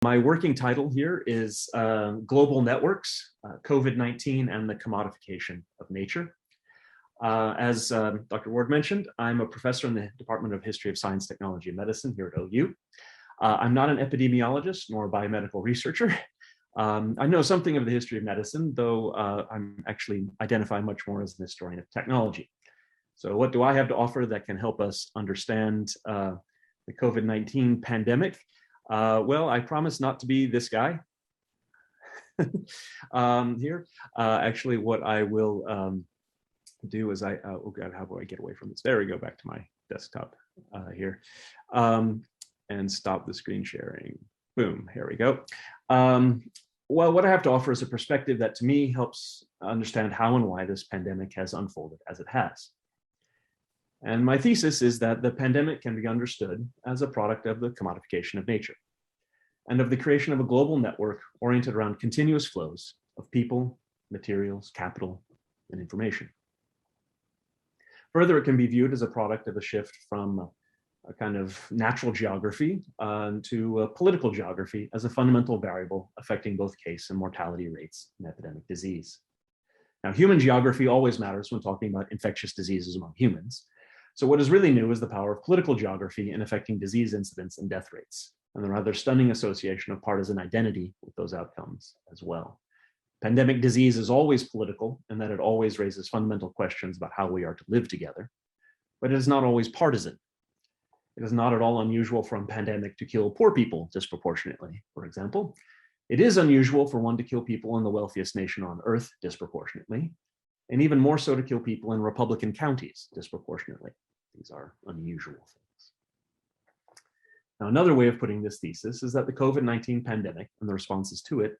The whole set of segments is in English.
My working title here is Global Networks, COVID-19 and the Commodification of Nature. As Dr. Ward mentioned, I'm a professor in the Department of History of Science, Technology, and Medicine here at OU. I'm not an epidemiologist nor a biomedical researcher. I know something of the history of medicine, though I'm actually identify much more as an historian of technology. So what do I have to offer that can help us understand the COVID-19 pandemic? Well, I promise not to be this guy here. Actually, what I will do is oh God, how do I get away from this? There we go, back to my desktop here, and stop the screen sharing. Boom, here we go. Well, what I have to offer is a perspective that to me helps understand how and why this pandemic has unfolded as it has. And my thesis is that the pandemic can be understood as a product of the commodification of nature and of the creation of a global network oriented around continuous flows of people, materials, capital, and information. Further, it can be viewed as a product of a shift from a kind of natural geography to political geography as a fundamental variable affecting both case and mortality rates in epidemic disease. Now, human geography always matters when talking about infectious diseases among humans. So what is really new is the power of political geography in affecting disease incidence and death rates, and the rather stunning association of partisan identity with those outcomes as well. Pandemic disease is always political in that it always raises fundamental questions about how we are to live together, but it is not always partisan. It is not at all unusual for a pandemic to kill poor people disproportionately, for example. It is unusual for one to kill people in the wealthiest nation on earth disproportionately, and even more so to kill people in Republican counties disproportionately. These are unusual things. Now, another way of putting this thesis is that the COVID-19 pandemic and the responses to it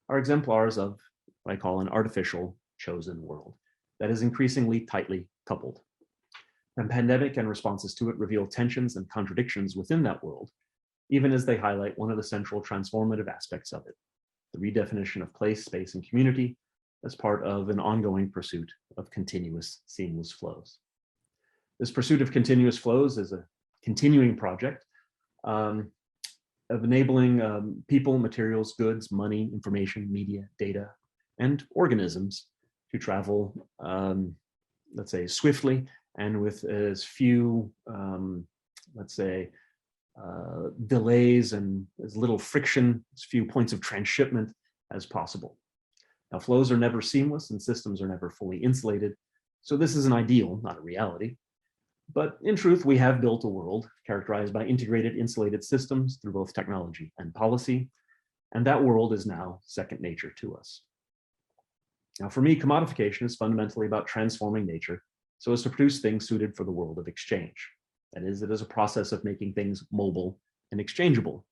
are exemplars of what I call an artificial chosen world that is increasingly tightly coupled. The pandemic and responses to it reveal tensions and contradictions within that world, even as they highlight one of the central transformative aspects of it, the redefinition of place, space, and community as part of an ongoing pursuit of continuous, seamless flows. This pursuit of continuous flows is a continuing project of enabling people, materials, goods, money, information, media, data, and organisms to travel, let's say, swiftly and with as few, let's say, delays and as little friction, as few points of transshipment as possible. Now, flows are never seamless and systems are never fully insulated. So this is an ideal, not a reality. But in truth, we have built a world characterized by integrated, insulated systems through both technology and policy. And that world is now second nature to us. Now, for me, commodification is fundamentally about transforming nature so as to produce things suited for the world of exchange. That is, it is a process of making things mobile and exchangeable.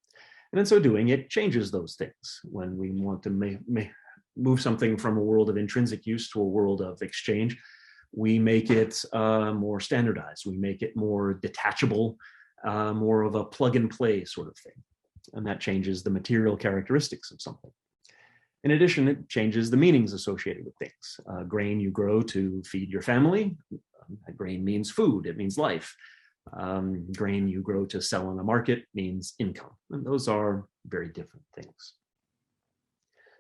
And in so doing, it changes those things. When we want to move something from a world of intrinsic use to a world of exchange, we make it more standardized. We make it more detachable, more of a plug and play sort of thing. And that changes the material characteristics of something. In addition, it changes the meanings associated with things. Grain you grow to feed your family, that grain means food, it means life. Grain you grow to sell on the market means income. And those are very different things.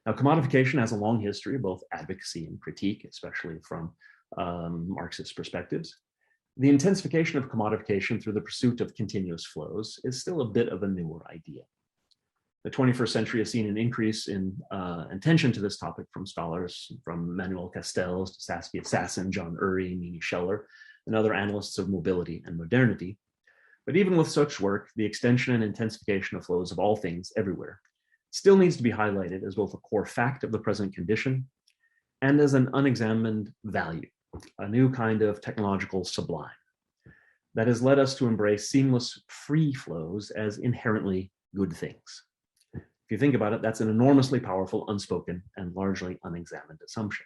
Now, commodification has a long history of both advocacy and critique, especially from Marxist perspectives. The intensification of commodification through the pursuit of continuous flows is still a bit of a newer idea. The 21st century has seen an increase in attention to this topic from scholars from Manuel Castells to Saskia Sassen, John Urry, Mimi Scheller, and other analysts of mobility and modernity. But even with such work, the extension and intensification of flows of all things everywhere still needs to be highlighted as both a core fact of the present condition and as an unexamined value, a new kind of technological sublime that has led us to embrace seamless free flows as inherently good things. If you think about it, that's an enormously powerful, unspoken, and largely unexamined assumption.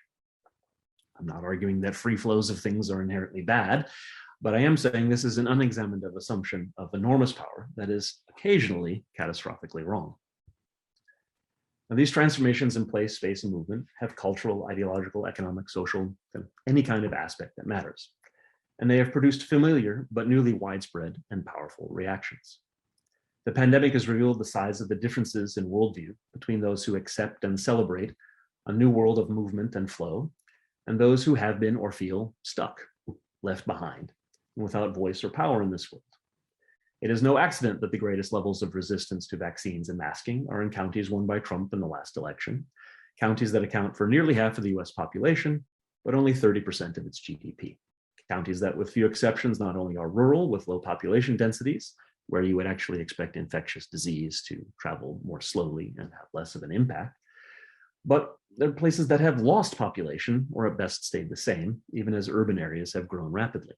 I'm not arguing that free flows of things are inherently bad, but I am saying this is an unexamined assumption of enormous power that is occasionally catastrophically wrong. Now, these transformations in place, space, and movement have cultural, ideological, economic, social, any kind of aspect that matters. And they have produced familiar but newly widespread and powerful reactions. The pandemic has revealed the size of the differences in worldview between those who accept and celebrate a new world of movement and flow, and those who have been or feel stuck, left behind, without voice or power in this world. It is no accident that the greatest levels of resistance to vaccines and masking are in counties won by Trump in the last election, counties that account for nearly half of the US population, but only 30% of its GDP. Counties that, with few exceptions, not only are rural with low population densities, where you would actually expect infectious disease to travel more slowly and have less of an impact, but they're places that have lost population, or at best stayed the same, even as urban areas have grown rapidly.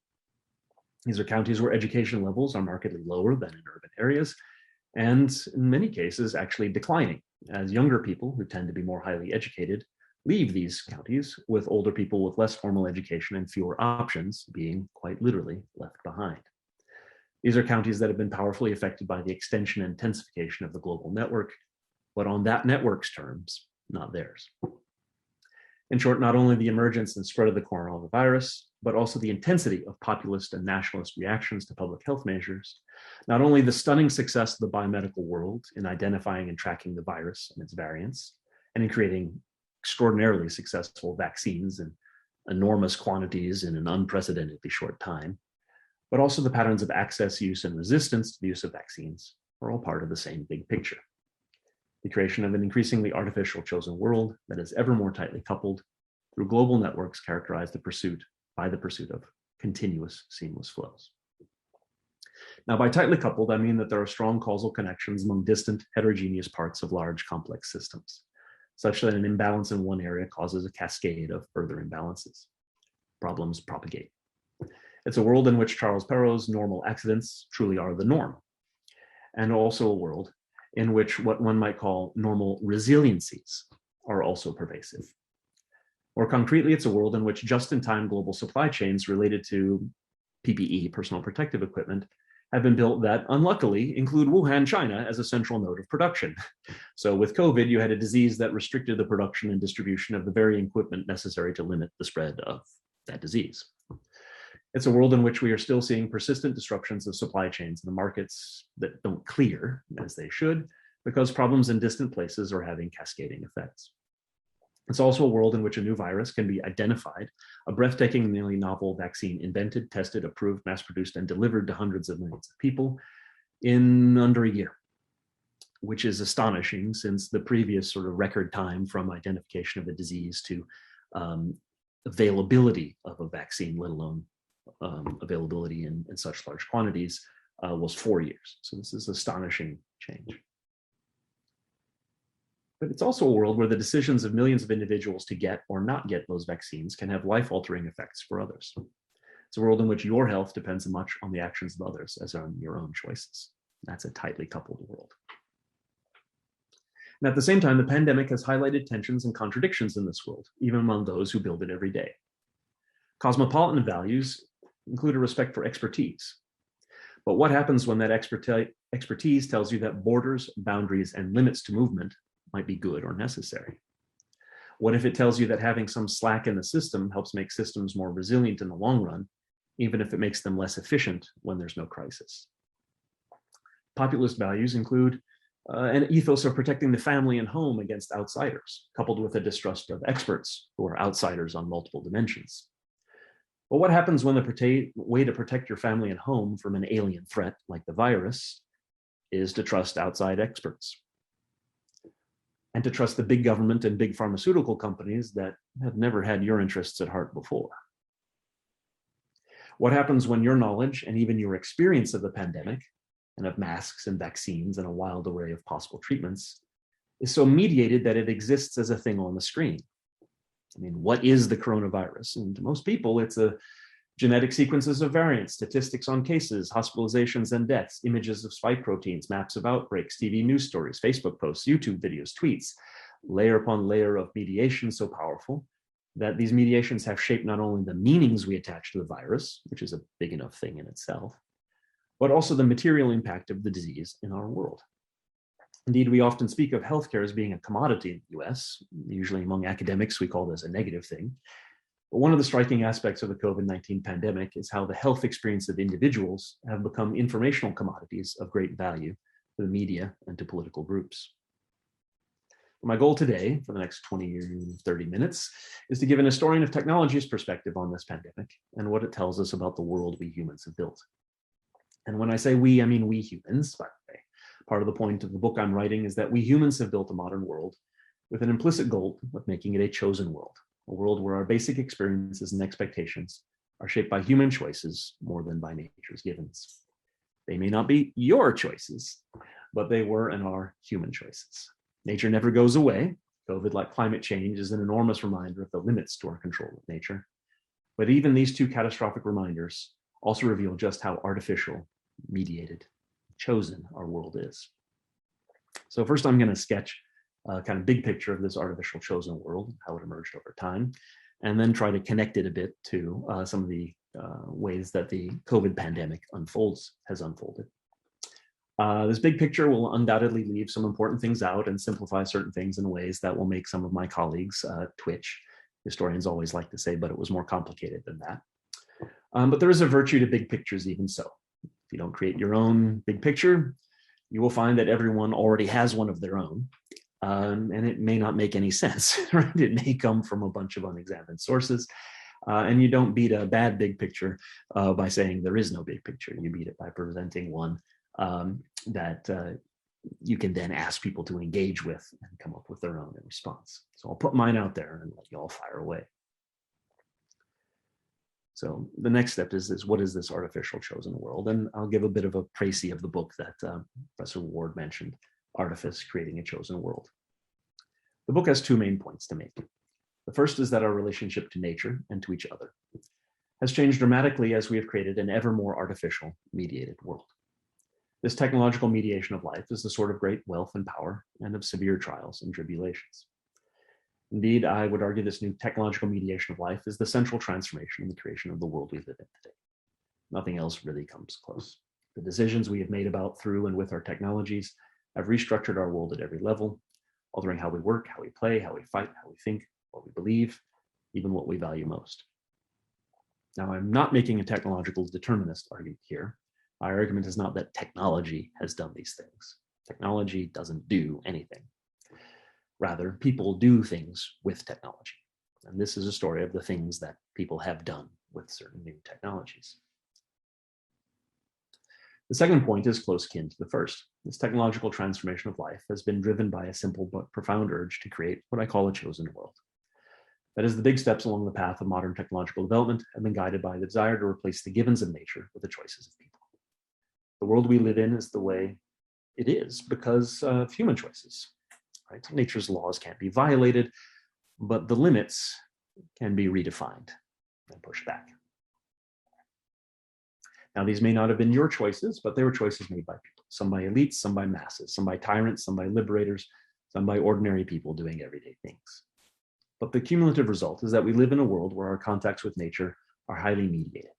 These are counties where education levels are markedly lower than in urban areas, and in many cases actually declining, as younger people, who tend to be more highly educated, leave these counties, with older people with less formal education and fewer options being quite literally left behind. These are counties that have been powerfully affected by the extension and intensification of the global network, but on that network's terms, not theirs. In short, not only the emergence and spread of the coronavirus, but also the intensity of populist and nationalist reactions to public health measures, not only the stunning success of the biomedical world in identifying and tracking the virus and its variants, and in creating extraordinarily successful vaccines in enormous quantities in an unprecedentedly short time, but also the patterns of access, use, and resistance to the use of vaccines are all part of the same big picture. The creation of an increasingly artificial chosen world that is ever more tightly coupled through global networks characterized by the pursuit of continuous, seamless flows. Now, by tightly coupled, I mean that there are strong causal connections among distant, heterogeneous parts of large, complex systems, such that an imbalance in one area causes a cascade of further imbalances. Problems propagate. It's a world in which Charles Perrow's normal accidents truly are the norm, and also a world in which what one might call normal resiliencies are also pervasive. More concretely, it's a world in which just-in-time global supply chains related to PPE, personal protective equipment, have been built that, unluckily, include Wuhan, China, as a central node of production. So with COVID, you had a disease that restricted the production and distribution of the very equipment necessary to limit the spread of that disease. It's a world in which we are still seeing persistent disruptions of supply chains in the markets that don't clear as they should, because problems in distant places are having cascading effects. It's also a world in which a new virus can be identified, a breathtakingly novel vaccine invented, tested, approved, mass-produced, and delivered to hundreds of millions of people in under a year, which is astonishing since the previous sort of record time from identification of a disease to availability of a vaccine, let alone availability in such large quantities, was 4 years. So this is astonishing change. But it's also a world where the decisions of millions of individuals to get or not get those vaccines can have life-altering effects for others. It's a world in which your health depends as much on the actions of others as on your own choices. That's a tightly coupled world. And at the same time, the pandemic has highlighted tensions and contradictions in this world, even among those who build it every day. Cosmopolitan values include a respect for expertise. But what happens when that expertise tells you that borders, boundaries, and limits to movement might be good or necessary? What if it tells you that having some slack in the system helps make systems more resilient in the long run, even if it makes them less efficient when there's no crisis? Populist values include an ethos of protecting the family and home against outsiders, coupled with a distrust of experts who are outsiders on multiple dimensions. But what happens when the way to protect your family and home from an alien threat like the virus is to trust outside experts and to trust the big government and big pharmaceutical companies that have never had your interests at heart before? What happens when your knowledge and even your experience of the pandemic and of masks and vaccines and a wild array of possible treatments is so mediated that it exists as a thing on the screen? I mean, what is the coronavirus? And to most people, it's a genetic sequences of variants, statistics on cases, hospitalizations and deaths, images of spike proteins, maps of outbreaks, TV news stories, Facebook posts, YouTube videos, tweets, layer upon layer of mediation so powerful that these mediations have shaped not only the meanings we attach to the virus, which is a big enough thing in itself, but also the material impact of the disease in our world. Indeed, we often speak of healthcare as being a commodity in the US. Usually among academics, we call this a negative thing. But one of the striking aspects of the COVID-19 pandemic is how the health experience of individuals have become informational commodities of great value to the media, and to political groups. My goal today, for the next 20 or 30 minutes, is to give an historian of technology's perspective on this pandemic and what it tells us about the world we humans have built. And when I say we, I mean we humans, by the way. Part of the point of the book I'm writing is that we humans have built a modern world with an implicit goal of making it a chosen world, a world where our basic experiences and expectations are shaped by human choices more than by nature's givens. They may not be your choices, but they were and are human choices. Nature never goes away. COVID, like climate change, is an enormous reminder of the limits to our control of nature. But even these two catastrophic reminders also reveal just how artificial, mediated, chosen our world is. So first I'm going to sketch a kind of big picture of this artificial chosen world, how it emerged over time, and then try to connect it a bit to some of the ways that the COVID pandemic has unfolded. This big picture will undoubtedly leave some important things out and simplify certain things in ways that will make some of my colleagues twitch. Historians always like to say, but it was more complicated than that. But there is a virtue to big pictures even so. If you don't create your own big picture, you will find that everyone already has one of their own. And it may not make any sense, right? It may come from a bunch of unexamined sources. And you don't beat a bad big picture by saying there is no big picture. You beat it by presenting one that you can then ask people to engage with and come up with their own in response. So I'll put mine out there and let you all fire away. So the next step is what is this artificial chosen world? And I'll give a bit of a précis of the book that Professor Ward mentioned, Artifice, Creating a Chosen World. The book has two main points to make. The first is that our relationship to nature and to each other has changed dramatically as we have created an ever more artificial, mediated world. This technological mediation of life is the sort of great wealth and power and of severe trials and tribulations. Indeed, I would argue this new technological mediation of life is the central transformation in the creation of the world we live in today. Nothing else really comes close. The decisions we have made about, through, and with our technologies have restructured our world at every level, altering how we work, how we play, how we fight, how we think, what we believe, even what we value most. Now, I'm not making a technological determinist argument here. My argument is not that technology has done these things. Technology doesn't do anything. Rather, people do things with technology. And this is a story of the things that people have done with certain new technologies. The second point is close kin to the first. This technological transformation of life has been driven by a simple but profound urge to create what I call a chosen world. That is, the big steps along the path of modern technological development have been guided by the desire to replace the givens of nature with the choices of people. The world we live in is the way it is because of human choices. Right? Nature's laws can't be violated, but the limits can be redefined and pushed back. Now, these may not have been your choices, but they were choices made by people, some by elites, some by masses, some by tyrants, some by liberators, some by ordinary people doing everyday things. But the cumulative result is that we live in a world where our contacts with nature are highly mediated.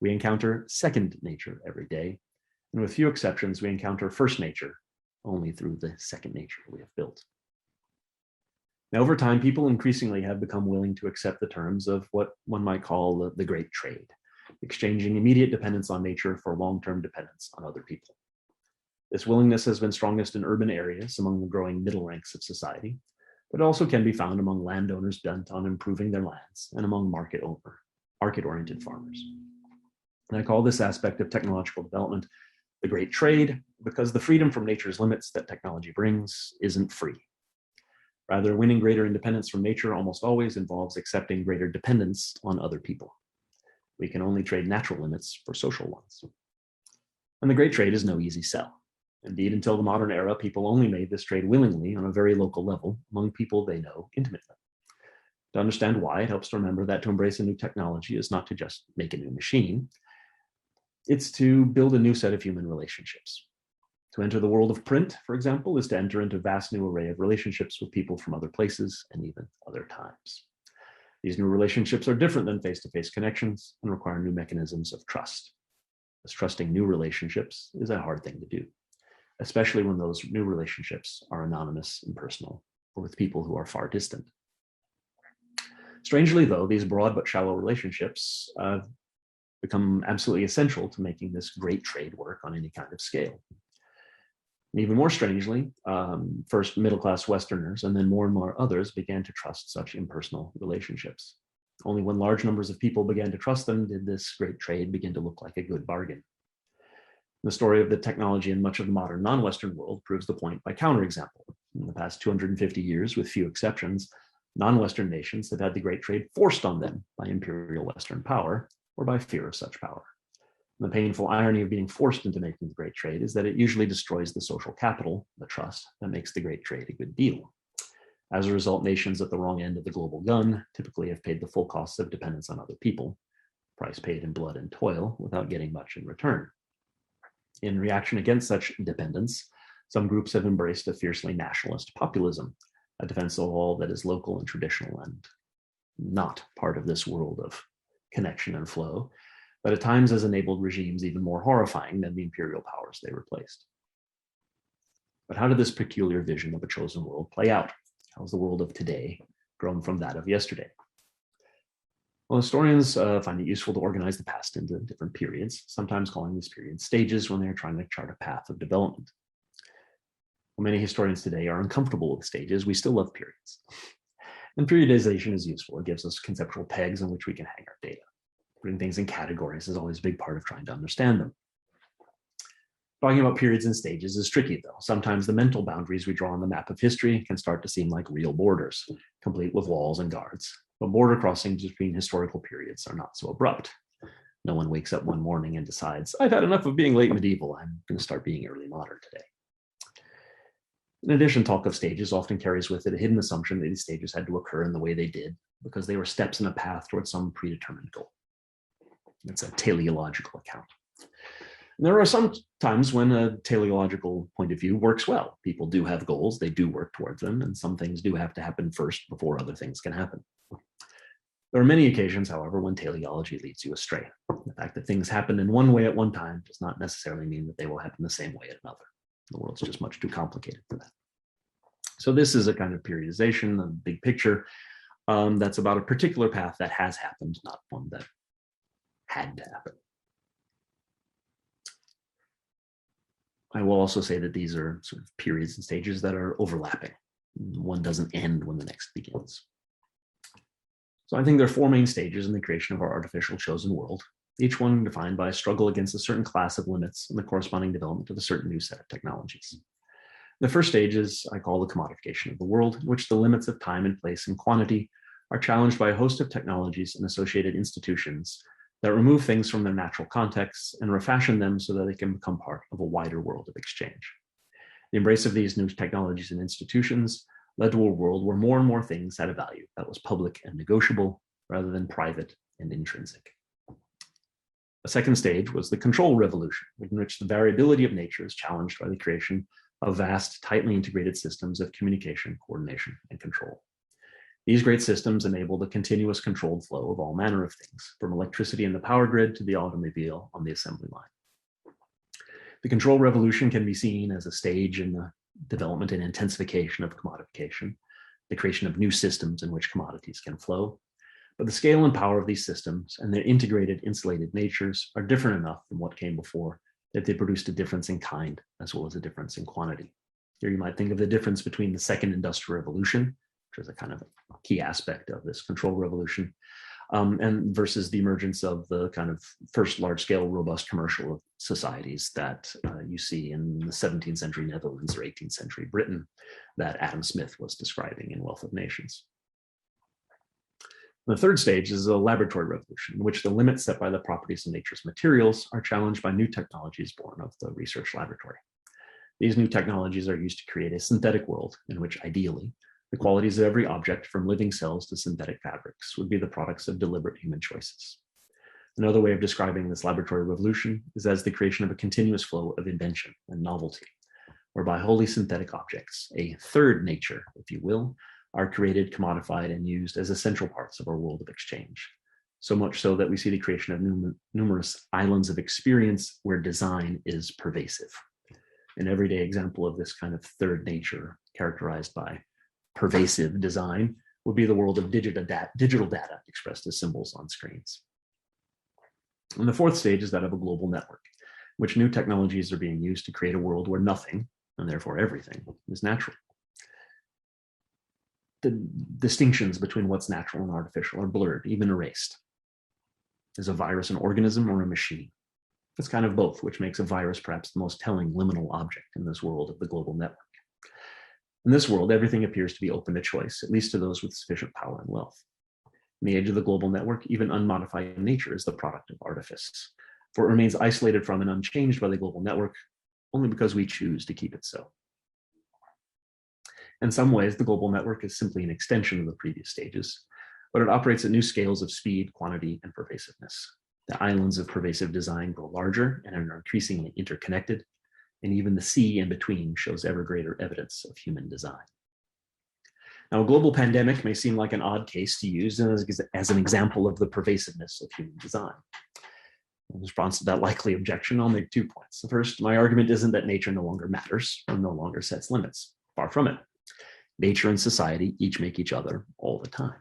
We encounter second nature every day, and with few exceptions, we encounter first nature only through the second nature we have built. Now, over time, people increasingly have become willing to accept the terms of what one might call the great trade, exchanging immediate dependence on nature for long-term dependence on other people. This willingness has been strongest in urban areas among the growing middle ranks of society, but also can be found among landowners bent on improving their lands and among market-oriented farmers. And I call this aspect of technological development the great trade because the freedom from nature's limits that technology brings isn't free. Rather, winning greater independence from nature almost always involves accepting greater dependence on other people. We can only trade natural limits for social ones. And the great trade is no easy sell. Indeed, until the modern era, people only made this trade willingly on a very local level among people they know intimately. To understand why, it helps to remember that to embrace a new technology is not to just make a new machine. It's to build a new set of human relationships. To enter the world of print, for example, is to enter into a vast new array of relationships with people from other places and even other times. These new relationships are different than face-to-face connections and require new mechanisms of trust. As trusting new relationships is a hard thing to do, especially when those new relationships are anonymous, impersonal, or with people who are far distant. Strangely, though, these broad but shallow relationships become absolutely essential to making this great trade work on any kind of scale. And even more strangely, first middle-class Westerners and then more and more others began to trust such impersonal relationships. Only when large numbers of people began to trust them did this great trade begin to look like a good bargain. The story of the technology in much of the modern non-Western world proves the point by counterexample. In the past 250 years, with few exceptions, non-Western nations have had the great trade forced on them by imperial Western power or by fear of such power. And the painful irony of being forced into making the great trade is that it usually destroys the social capital, the trust, that makes the great trade a good deal. As a result, nations at the wrong end of the global gun typically have paid the full costs of dependence on other people, price paid in blood and toil, without getting much in return. In reaction against such dependence, some groups have embraced a fiercely nationalist populism, a defense of all that is local and traditional and not part of this world of connection and flow, but at times has enabled regimes even more horrifying than the imperial powers they replaced. But how did this peculiar vision of a chosen world play out? How has the world of today grown from that of yesterday? Well, historians find it useful to organize the past into different periods, sometimes calling these periods stages when they're trying to chart a path of development. While many historians today are uncomfortable with stages, we still love periods. And periodization is useful. It gives us conceptual pegs on which we can hang our data. Putting things in categories is always a big part of trying to understand them. Talking about periods and stages is tricky, though. Sometimes the mental boundaries we draw on the map of history can start to seem like real borders, complete with walls and guards. But border crossings between historical periods are not so abrupt. No one wakes up one morning and decides, I've had enough of being late medieval. I'm going to start being early modern today. In addition, talk of stages often carries with it a hidden assumption that these stages had to occur in the way they did because they were steps in a path towards some predetermined goal. It's a teleological account. And there are some times when a teleological point of view works well. People do have goals, they do work towards them, and some things do have to happen first before other things can happen. There are many occasions, however, when teleology leads you astray. The fact that things happen in one way at one time does not necessarily mean that they will happen the same way at another. The world's just much too complicated for that. So this is a kind of periodization, a big picture that's about a particular path that has happened, not one that had to happen. I will also say that these are sort of periods and stages that are overlapping. One doesn't end when the next begins. So I think there are four main stages in the creation of our artificial chosen world, each one defined by a struggle against a certain class of limits and the corresponding development of a certain new set of technologies. The first stage is I call the commodification of the world, in which the limits of time and place and quantity are challenged by a host of technologies and associated institutions that remove things from their natural contexts and refashion them so that they can become part of a wider world of exchange. The embrace of these new technologies and institutions led to a world where more and more things had a value that was public and negotiable rather than private and intrinsic. A second stage was the control revolution, in which the variability of nature is challenged by the creation of vast, tightly integrated systems of communication, coordination, and control. These great systems enable the continuous controlled flow of all manner of things, from electricity in the power grid to the automobile on the assembly line. The control revolution can be seen as a stage in the development and intensification of commodification, the creation of new systems in which commodities can flow. But the scale and power of these systems and their integrated, insulated natures are different enough from what came before that they produced a difference in kind as well as a difference in quantity. Here you might think of the difference between the second industrial revolution, which is a kind of a key aspect of this control revolution, and versus the emergence of the kind of first large-scale, robust commercial societies that you see in the 17th century Netherlands or 18th century Britain that Adam Smith was describing in Wealth of Nations. The third stage is a laboratory revolution, in which the limits set by the properties of nature's materials are challenged by new technologies born of the research laboratory. These new technologies are used to create a synthetic world in which, ideally, the qualities of every object, from living cells to synthetic fabrics, would be the products of deliberate human choices. Another way of describing this laboratory revolution is as the creation of a continuous flow of invention and novelty, whereby wholly synthetic objects, a third nature, if you will, are created, commodified, and used as essential parts of our world of exchange. So much so that we see the creation of numerous islands of experience where design is pervasive. An everyday example of this kind of third nature, characterized by pervasive design, would be the world of digital data expressed as symbols on screens. And the fourth stage is that of a global network, in which new technologies are being used to create a world where nothing, and therefore everything, is natural. The distinctions between what's natural and artificial are blurred, even erased. Is a virus an organism or a machine? It's kind of both, which makes a virus perhaps the most telling liminal object in this world of the global network. In this world, everything appears to be open to choice, at least to those with sufficient power and wealth. In the age of the global network, even unmodified nature is the product of artifice, for it remains isolated from and unchanged by the global network only because we choose to keep it so. In some ways, the global network is simply an extension of the previous stages, but it operates at new scales of speed, quantity, and pervasiveness. The islands of pervasive design grow larger and are increasingly interconnected, and even the sea in between shows ever greater evidence of human design. Now, a global pandemic may seem like an odd case to use as an example of the pervasiveness of human design. In response to that likely objection, I'll make 2 points. The first, my argument isn't that nature no longer matters or no longer sets limits. Far from it. Nature and society each make each other all the time.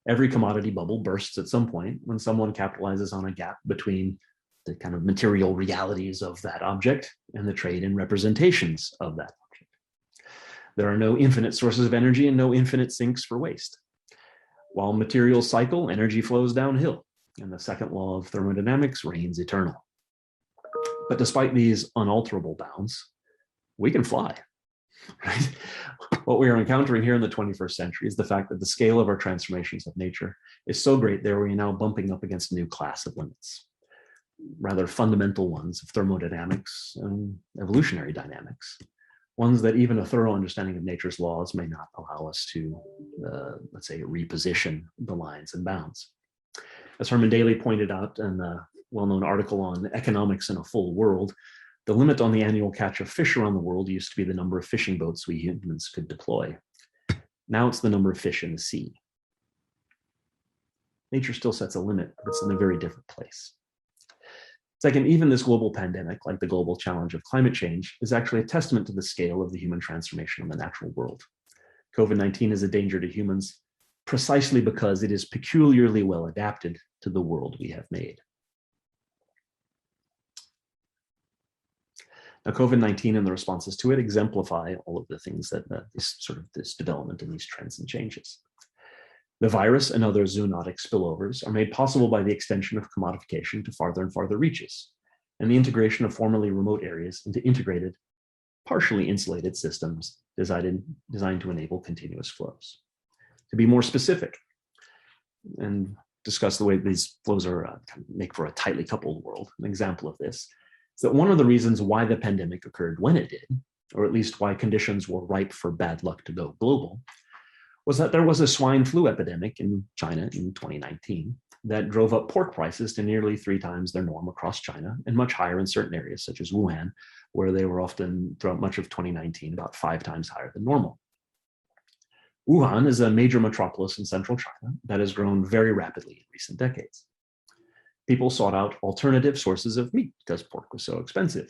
Every commodity bubble bursts at some point when someone capitalizes on a gap between the kind of material realities of that object and the trade and representations of that object. There are no infinite sources of energy and no infinite sinks for waste. While materials cycle, energy flows downhill, and the second law of thermodynamics reigns eternal. But despite these unalterable bounds, we can fly. Right? What we are encountering here in the 21st century is the fact that the scale of our transformations of nature is so great that we are now bumping up against a new class of limits, rather fundamental ones of thermodynamics and evolutionary dynamics, ones that even a thorough understanding of nature's laws may not allow us to, let's say, reposition the lines and bounds. As Herman Daly pointed out in a well-known article on economics in a full world, the limit on the annual catch of fish around the world used to be the number of fishing boats we humans could deploy. Now it's the number of fish in the sea. Nature still sets a limit, but it's in a very different place. Second, even this global pandemic, like the global challenge of climate change, is actually a testament to the scale of the human transformation in the natural world. COVID-19 is a danger to humans precisely because it is peculiarly well adapted to the world we have made. Now, COVID-19 and the responses to it exemplify all of the things that this development and these trends and changes. The virus and other zoonotic spillovers are made possible by the extension of commodification to farther and farther reaches, and the integration of formerly remote areas into integrated, partially insulated systems designed to enable continuous flows. To be more specific and discuss the way these flows are make for a tightly coupled world, an example of this is that one of the reasons why the pandemic occurred when it did, or at least why conditions were ripe for bad luck to go global, was that there was a swine flu epidemic in China in 2019 that drove up pork prices to nearly 3 times their norm across China and much higher in certain areas such as Wuhan, where they were often, throughout much of 2019, about 5 times higher than normal. Wuhan is a major metropolis in central China that has grown very rapidly in recent decades. People sought out alternative sources of meat because pork was so expensive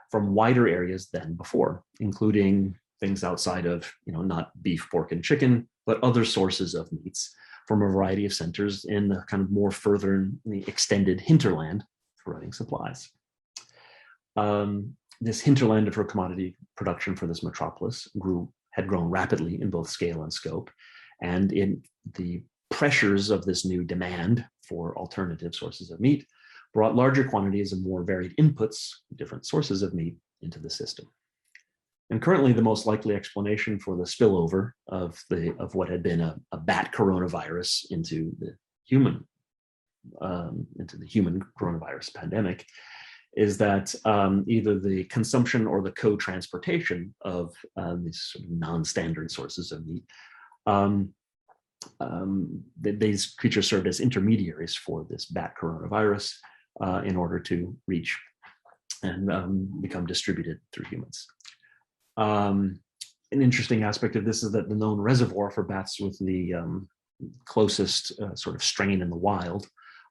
from wider areas than before, including things outside of, not beef, pork, and chicken, but other sources of meats from a variety of centers in the kind of more further in the extended hinterland for running supplies. This hinterland for commodity production for this metropolis had grown rapidly in both scale and scope, and in the pressures of this new demand for alternative sources of meat brought larger quantities of more varied inputs, different sources of meat, into the system. And currently, the most likely explanation for the spillover of what had been a bat coronavirus into the human coronavirus pandemic is that either the consumption or the co-transportation of these sort of non-standard sources of meat, these creatures served as intermediaries for this bat coronavirus in order to reach and become distributed through humans. An interesting aspect of this is that the known reservoir for bats with the closest sort of strain in the wild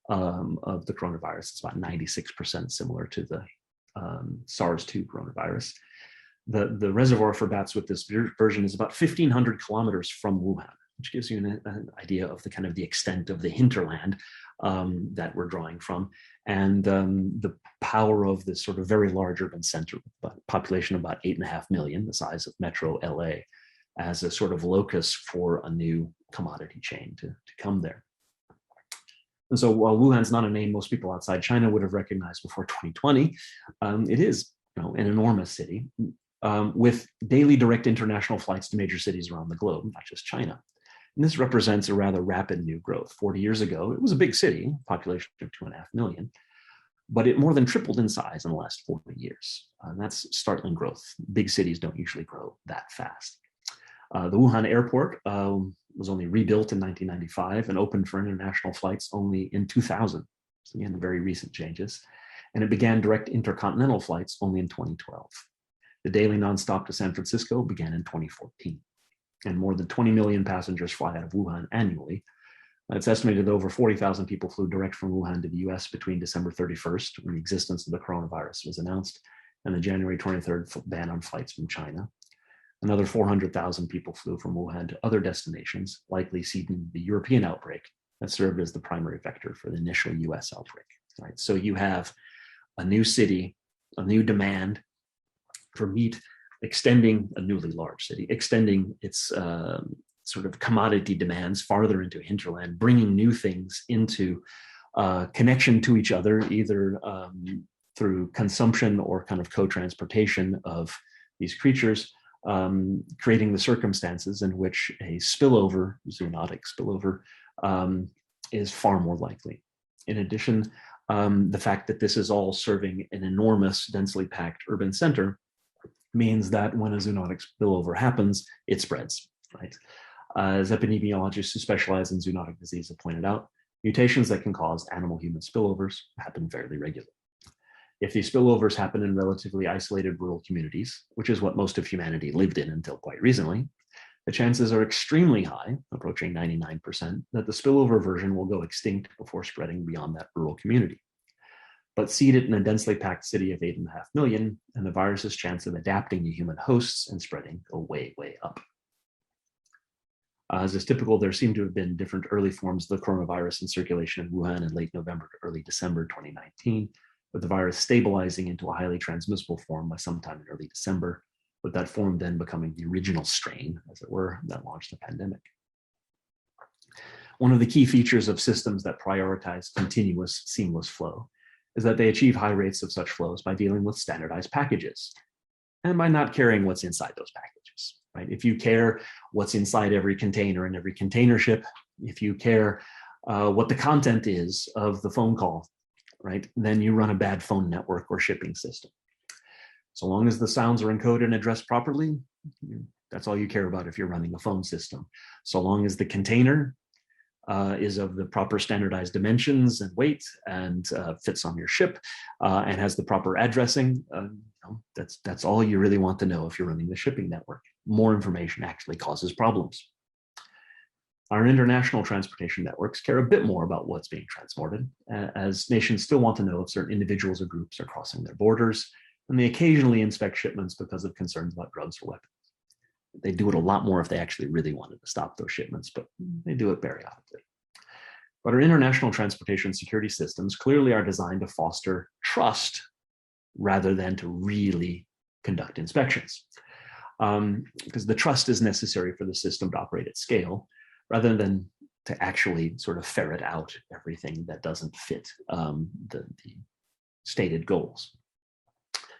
of the coronavirus is about 96% similar to the SARS-2 coronavirus. The reservoir for bats with this version is about 1,500 kilometers from Wuhan, which gives you an idea of the extent of the hinterland that we're drawing from. and the power of this sort of very large urban center, with a population of about 8.5 million, the size of Metro LA, as a sort of locus for a new commodity chain to come there. And so while Wuhan's not a name most people outside China would have recognized before 2020, it is, an enormous city with daily direct international flights to major cities around the globe, not just China. And this represents a rather rapid new growth. 40 years ago, it was a big city, population of 2.5 million, but it more than tripled in size in the last 40 years. And that's startling growth. Big cities don't usually grow that fast. The Wuhan airport was only rebuilt in 1995 and opened for international flights only in 2000. So again, very recent changes. And it began direct intercontinental flights only in 2012. The daily nonstop to San Francisco began in 2014. And more than 20 million passengers fly out of Wuhan annually. It's estimated that over 40,000 people flew direct from Wuhan to the US between December 31st, when the existence of the coronavirus was announced, and the January 23rd ban on flights from China. Another 400,000 people flew from Wuhan to other destinations, likely seeding the European outbreak that served as the primary vector for the initial US outbreak. Right? So you have a new city, a new demand for meat, extending a newly large city, extending its sort of commodity demands farther into hinterland, bringing new things into connection to each other, either through consumption or kind of co-transportation of these creatures, creating the circumstances in which a spillover, zoonotic spillover, is far more likely. In addition, the fact that this is all serving an enormous, densely packed urban center means that when a zoonotic spillover happens, it spreads, right? As epidemiologists who specialize in zoonotic disease have pointed out, mutations that can cause animal-human spillovers happen fairly regularly. If these spillovers happen in relatively isolated rural communities, which is what most of humanity lived in until quite recently, the chances are extremely high, approaching 99%, that the spillover version will go extinct before spreading beyond that rural community. But seed it in a densely packed city of 8.5 million, and the virus's chance of adapting to human hosts and spreading go way, way up. As is typical, there seem to have been different early forms of the coronavirus in circulation in Wuhan in late November to early December 2019, with the virus stabilizing into a highly transmissible form by sometime in early December, with that form then becoming the original strain, as it were, that launched the pandemic. One of the key features of systems that prioritize continuous, seamless flow is that they achieve high rates of such flows by dealing with standardized packages and by not caring what's inside those packages, right? If you care what's inside every container in every container ship, if you care what the content is of the phone call, right, then you run a bad phone network or shipping system. So long as the sounds are encoded and addressed properly, that's all you care about if you're running a phone system. So long as the container is of the proper standardized dimensions and weight and fits on your ship and has the proper addressing, that's all you really want to know if you're running the shipping network. More information actually causes problems. Our international transportation networks care a bit more about what's being transported, as nations still want to know if certain individuals or groups are crossing their borders, and they occasionally inspect shipments because of concerns about drugs or weapons. They do it a lot more if they actually really wanted to stop those shipments, but they do it periodically. But our international transportation security systems clearly are designed to foster trust rather than to really conduct inspections. Because the trust is necessary for the system to operate at scale, rather than to actually sort of ferret out everything that doesn't fit the stated goals.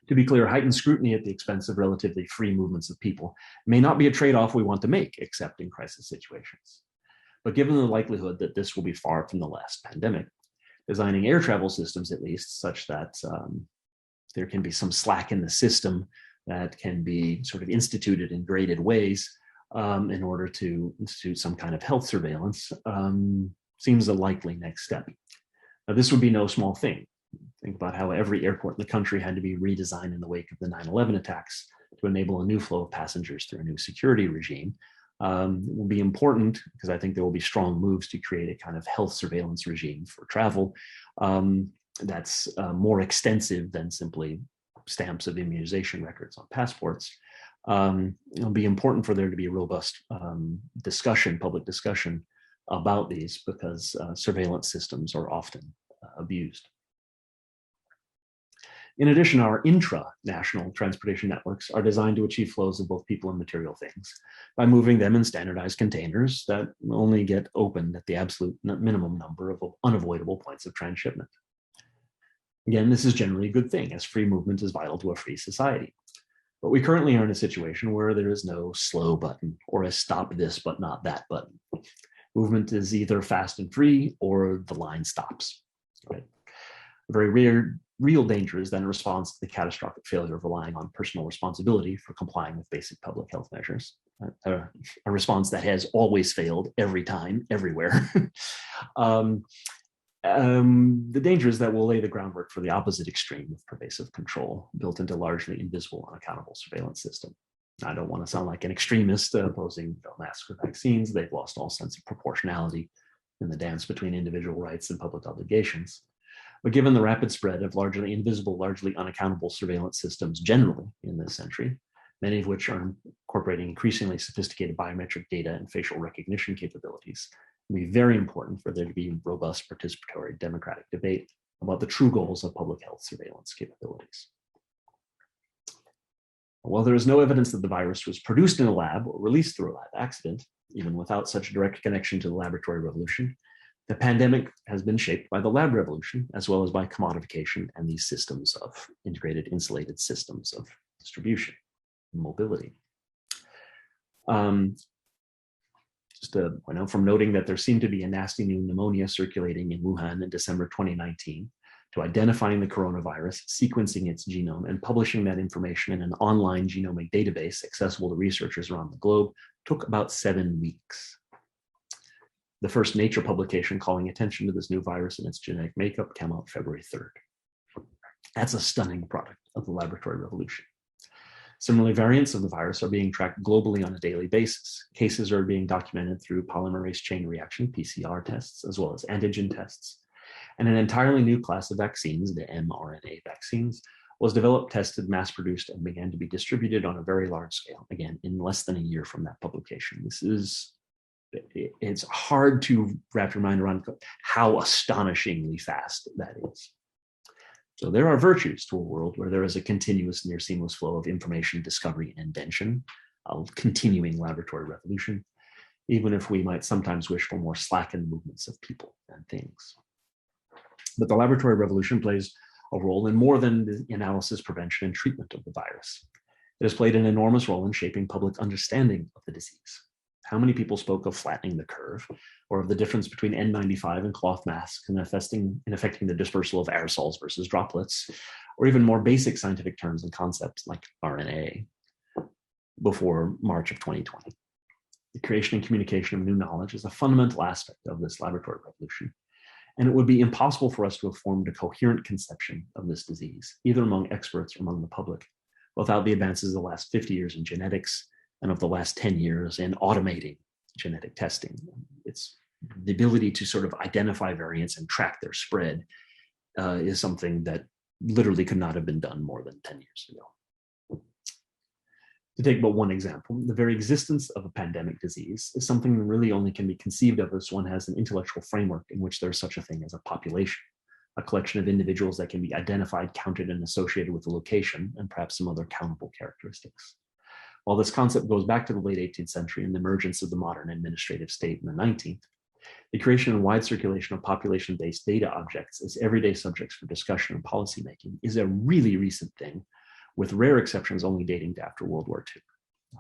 To be clear, heightened scrutiny at the expense of relatively free movements of people may not be a trade-off we want to make, except in crisis situations. But given the likelihood that this will be far from the last pandemic, designing air travel systems, at least, such that there can be some slack in the system that can be sort of instituted in graded ways in order to institute some kind of health surveillance, seems a likely next step. Now, this would be no small thing. Think about how every airport in the country had to be redesigned in the wake of the 9/11 attacks to enable a new flow of passengers through a new security regime. It will be important because I think there will be strong moves to create a kind of health surveillance regime for travel that's more extensive than simply stamps of immunization records on passports. It'll be important for there to be a robust public discussion about these, because surveillance systems are often abused. In addition, our intra-national transportation networks are designed to achieve flows of both people and material things by moving them in standardized containers that only get opened at the absolute minimum number of unavoidable points of transshipment. Again, this is generally a good thing, as free movement is vital to a free society. But we currently are in a situation where there is no slow button or a stop this but not that button. Movement is either fast and free or the line stops. Right? A very real danger is then a response to the catastrophic failure of relying on personal responsibility for complying with basic public health measures. A response that has always failed every time, everywhere. The danger is that we'll lay the groundwork for the opposite extreme of pervasive control built into largely invisible, unaccountable surveillance system. I don't want to sound like an extremist opposing masks or vaccines. They've lost all sense of proportionality in the dance between individual rights and public obligations. But given the rapid spread of largely invisible, largely unaccountable surveillance systems generally in this century, many of which are incorporating increasingly sophisticated biometric data and facial recognition capabilities, it will be very important for there to be robust participatory democratic debate about the true goals of public health surveillance capabilities. While there is no evidence that the virus was produced in a lab or released through a lab accident, even without such a direct connection to the laboratory revolution, the pandemic has been shaped by the lab revolution, as well as by commodification and these systems of integrated, insulated systems of distribution and mobility. Just to point out, from noting that there seemed to be a nasty new pneumonia circulating in Wuhan in December 2019, to identifying the coronavirus, sequencing its genome, and publishing that information in an online genomic database accessible to researchers around the globe, took about 7 weeks. The first Nature publication calling attention to this new virus and its genetic makeup came out February 3rd. That's a stunning product of the laboratory revolution. Similarly, variants of the virus are being tracked globally on a daily basis. Cases are being documented through polymerase chain reaction, PCR tests, as well as antigen tests. And an entirely new class of vaccines, the mRNA vaccines, was developed, tested, mass-produced, and began to be distributed on a very large scale, again, in less than a year from that publication. It's hard to wrap your mind around how astonishingly fast that is. So there are virtues to a world where there is a continuous, near seamless flow of information, discovery, and invention, a continuing laboratory revolution, even if we might sometimes wish for more slackened movements of people and things. But the laboratory revolution plays a role in more than the analysis, prevention, and treatment of the virus. It has played an enormous role in shaping public understanding of the disease. How many people spoke of flattening the curve, or of the difference between N95 and cloth masks in affecting the dispersal of aerosols versus droplets, or even more basic scientific terms and concepts like RNA before March of 2020. The creation and communication of new knowledge is a fundamental aspect of this laboratory revolution, and it would be impossible for us to have formed a coherent conception of this disease, either among experts or among the public, without the advances of the last 50 years in genetics and of the last 10 years in automating genetic testing. It's the ability to sort of identify variants and track their spread is something that literally could not have been done more than 10 years ago. To take but one example, the very existence of a pandemic disease is something that really only can be conceived of as one has an intellectual framework in which there's such a thing as a population, a collection of individuals that can be identified, counted, and associated with a location, and perhaps some other countable characteristics. While this concept goes back to the late 18th century and the emergence of the modern administrative state in the 19th, the creation and wide circulation of population-based data objects as everyday subjects for discussion and policymaking is a really recent thing, with rare exceptions only dating to after World War II.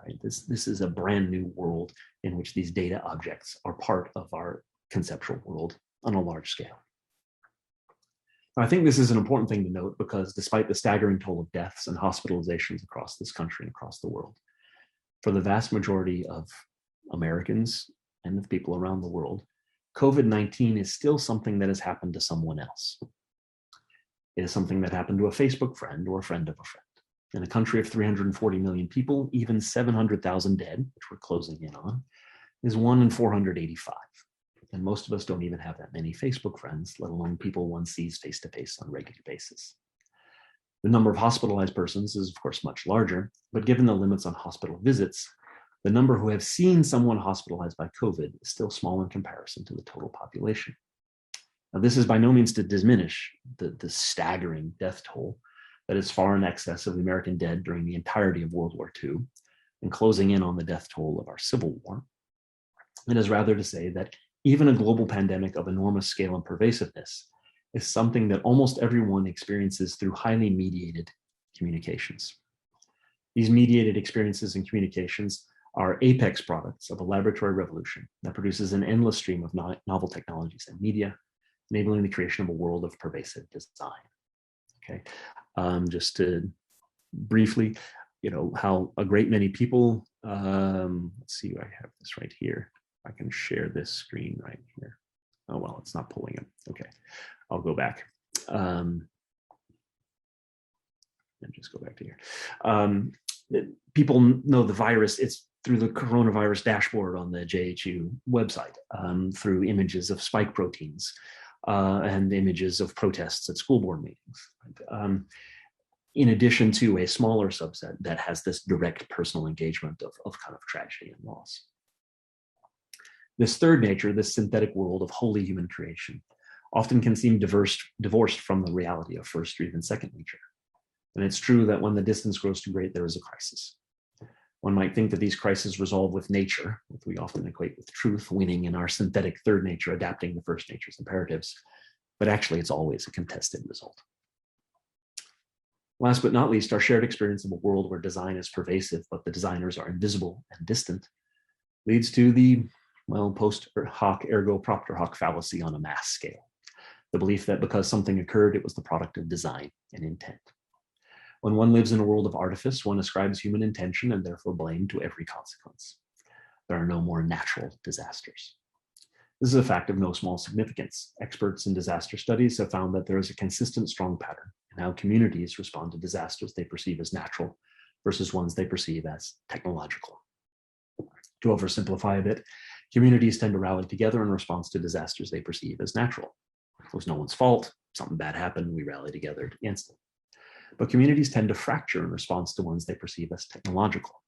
Right? This is a brand new world in which these data objects are part of our conceptual world on a large scale. Now, I think this is an important thing to note because despite the staggering toll of deaths and hospitalizations across this country and across the world, for the vast majority of Americans and of people around the world, COVID-19 is still something that has happened to someone else. It is something that happened to a Facebook friend or a friend of a friend. In a country of 340 million people, even 700,000 dead, which we're closing in on, is 1 in 485. And most of us don't even have that many Facebook friends, let alone people one sees face-to-face on a regular basis. The number of hospitalized persons is, of course, much larger, but given the limits on hospital visits, the number who have seen someone hospitalized by COVID is still small in comparison to the total population. Now, this is by no means to diminish the staggering death toll, that is far in excess of the American dead during the entirety of World War II and closing in on the death toll of our Civil War. It is rather to say that even a global pandemic of enormous scale and pervasiveness is something that almost everyone experiences through highly mediated communications. These mediated experiences and communications are apex products of a laboratory revolution that produces an endless stream of novel technologies and media, enabling the creation of a world of pervasive design. Okay, just to briefly, how a great many people, let's see, I have this right here. I can share this screen right here. Oh, well, it's not pulling it. Okay, I'll go back. And just go back to here. People know the virus, it's through the coronavirus dashboard on the JHU website, through images of spike proteins and images of protests at school board meetings. In addition to a smaller subset that has this direct personal engagement of kind of tragedy and loss. This third nature, this synthetic world of wholly human creation, often can seem divorced from the reality of first or even second nature. And it's true that when the distance grows too great, there is a crisis. One might think that these crises resolve with nature, which we often equate with truth, winning in our synthetic third nature, adapting to first nature's imperatives. But actually, it's always a contested result. Last but not least, our shared experience of a world where design is pervasive, but the designers are invisible and distant, leads to the, post hoc ergo propter hoc fallacy on a mass scale. The belief that because something occurred, it was the product of design and intent. When one lives in a world of artifice, one ascribes human intention and therefore blame to every consequence. There are no more natural disasters. This is a fact of no small significance. Experts in disaster studies have found that there is a consistent, strong pattern in how communities respond to disasters they perceive as natural versus ones they perceive as technological. To oversimplify a bit, communities tend to rally together in response to disasters they perceive as natural. It was no one's fault, something bad happened, we rally together against it. But communities tend to fracture in response to ones they perceive as technological.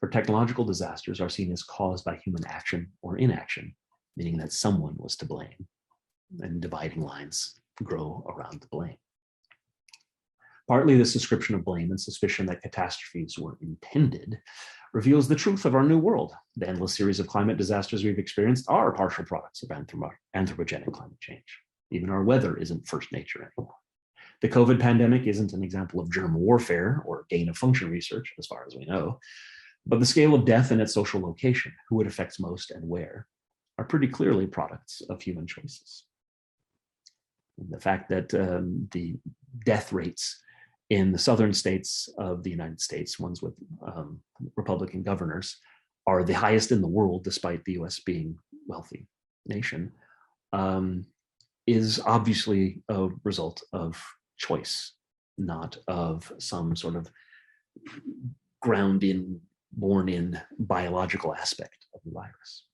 For technological disasters are seen as caused by human action or inaction, meaning that someone was to blame, and dividing lines grow around the blame. Partly this description of blame and suspicion that catastrophes were intended reveals the truth of our new world. The endless series of climate disasters we've experienced are partial products of anthropogenic climate change. Even our weather isn't first nature anymore. The COVID pandemic isn't an example of germ warfare or gain of function research, as far as we know, but the scale of death and its social location, who it affects most and where, are pretty clearly products of human choices. And the fact that the death rates in the southern states of the United States, ones with Republican governors, are the highest in the world, despite the US being a wealthy nation, is obviously a result of choice, not of some sort of born in biological aspect of the virus.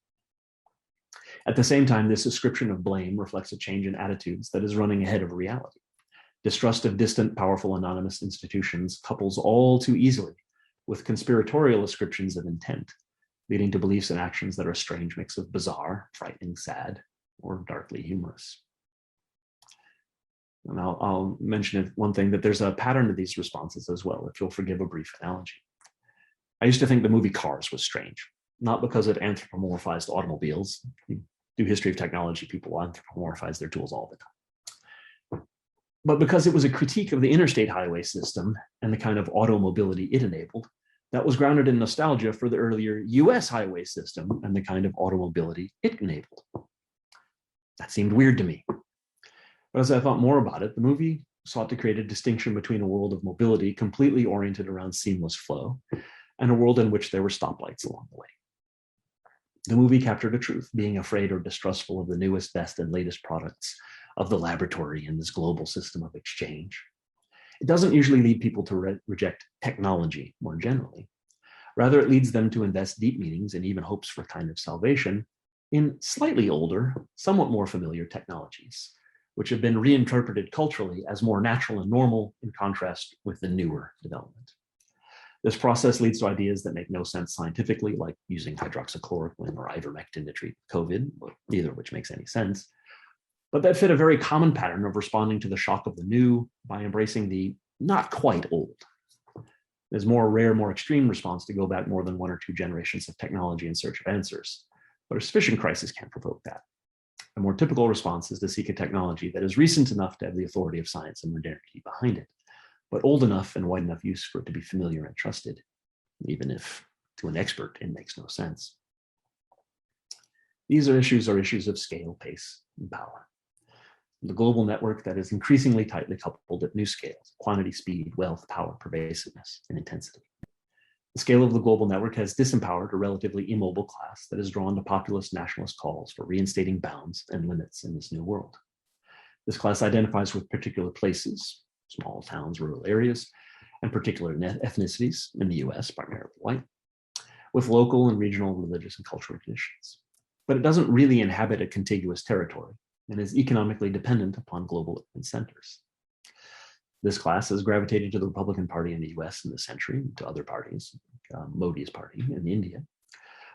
At the same time, this ascription of blame reflects a change in attitudes that is running ahead of reality. Distrust of distant, powerful, anonymous institutions couples all too easily with conspiratorial ascriptions of intent, leading to beliefs and actions that are a strange mix of bizarre, frightening, sad, or darkly humorous. And I'll mention one thing, that there's a pattern to these responses as well, if you'll forgive a brief analogy. I used to think the movie Cars was strange, not because it anthropomorphized automobiles. You do history of technology, people anthropomorphize their tools all the time. But because it was a critique of the interstate highway system and the kind of automobility it enabled that was grounded in nostalgia for the earlier US highway system and the kind of automobility it enabled. That seemed weird to me. But as I thought more about it, the movie sought to create a distinction between a world of mobility completely oriented around seamless flow and a world in which there were stoplights along the way. The movie captured a truth, being afraid or distrustful of the newest, best, and latest products of the laboratory in this global system of exchange. It doesn't usually lead people to reject technology more generally. Rather, it leads them to invest deep meanings and even hopes for a kind of salvation in slightly older, somewhat more familiar technologies, which have been reinterpreted culturally as more natural and normal in contrast with the newer development. This process leads to ideas that make no sense scientifically, like using hydroxychloroquine or ivermectin to treat COVID, neither of which makes any sense, but that fit a very common pattern of responding to the shock of the new by embracing the not quite old. There's more rare, more extreme response to go back more than 1 or 2 generations of technology in search of answers. But a sufficient crisis can't provoke that. A more typical response is to seek a technology that is recent enough to have the authority of science and modernity behind it, but old enough and wide enough use for it to be familiar and trusted, even if to an expert it makes no sense. These are issues of scale, pace, and power. The global network that is increasingly tightly coupled at new scales: quantity, speed, wealth, power, pervasiveness, and intensity. The scale of the global network has disempowered a relatively immobile class that is drawn to populist nationalist calls for reinstating bounds and limits in this new world. This class identifies with particular places, small towns, rural areas, and particular ethnicities in the US, primarily white, with local and regional religious and cultural traditions. But it doesn't really inhabit a contiguous territory and is economically dependent upon global centers. This class has gravitated to the Republican Party in the US in this century, and to other parties, like Modi's party in India,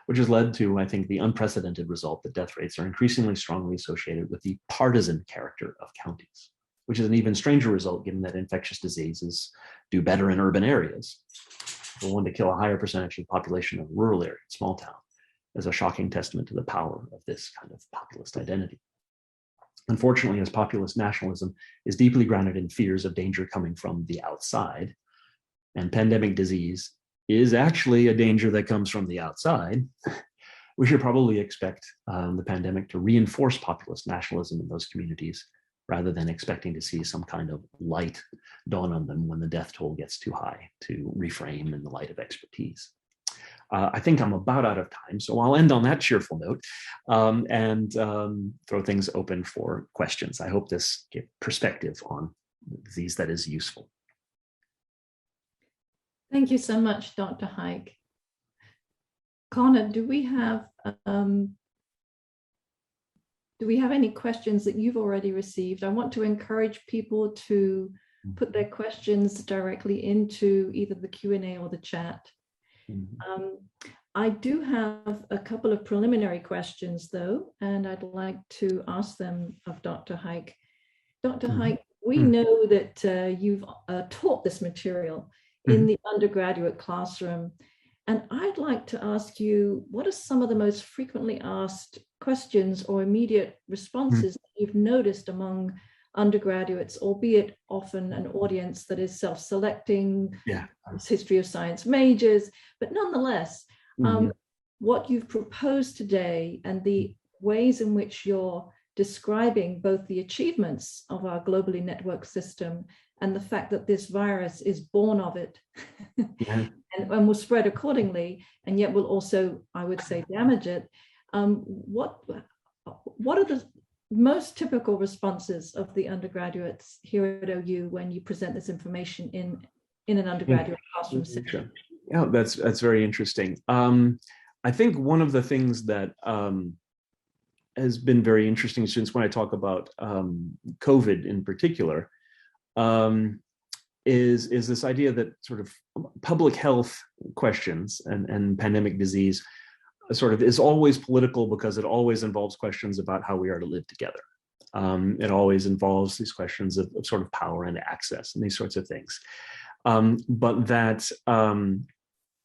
which has led to, I think, the unprecedented result that death rates are increasingly strongly associated with the partisan character of counties, which is an even stranger result given that infectious diseases do better in urban areas. For one to kill a higher percentage of the population of a rural area, small town, is a shocking testament to the power of this kind of populist identity. Unfortunately, as populist nationalism is deeply grounded in fears of danger coming from the outside, and pandemic disease is actually a danger that comes from the outside, we should probably expect the pandemic to reinforce populist nationalism in those communities, rather than expecting to see some kind of light dawn on them when the death toll gets too high to reframe in the light of expertise. I think I'm about out of time, so I'll end on that cheerful note and throw things open for questions. I hope this gives perspective on the disease that is useful. Thank you so much, Dr. Heyck. Connor, do we have any questions that you've already received? I want to encourage people to put their questions directly into either the Q&A or the chat. I do have a couple of preliminary questions, though, and I'd like to ask them of Dr. Heyck. Dr. Heyck, we know that you've taught this material in the undergraduate classroom, and I'd like to ask you, what are some of the most frequently asked questions or immediate responses that you've noticed among undergraduates, albeit often an audience that is self-selecting, history of science majors, but nonetheless, what you've proposed today and the ways in which you're describing both the achievements of our globally networked system and the fact that this virus is born of it and will spread accordingly, and yet will also, I would say, damage it. What are the most typical responses of the undergraduates here at OU when you present this information in an undergraduate classroom setting? Yeah, that's very interesting. I think one of the things that has been very interesting since when I talk about COVID in particular is this idea that sort of public health questions and pandemic disease sort of is always political because it always involves questions about how we are to live together. It always involves these questions of sort of power and access and these sorts of things.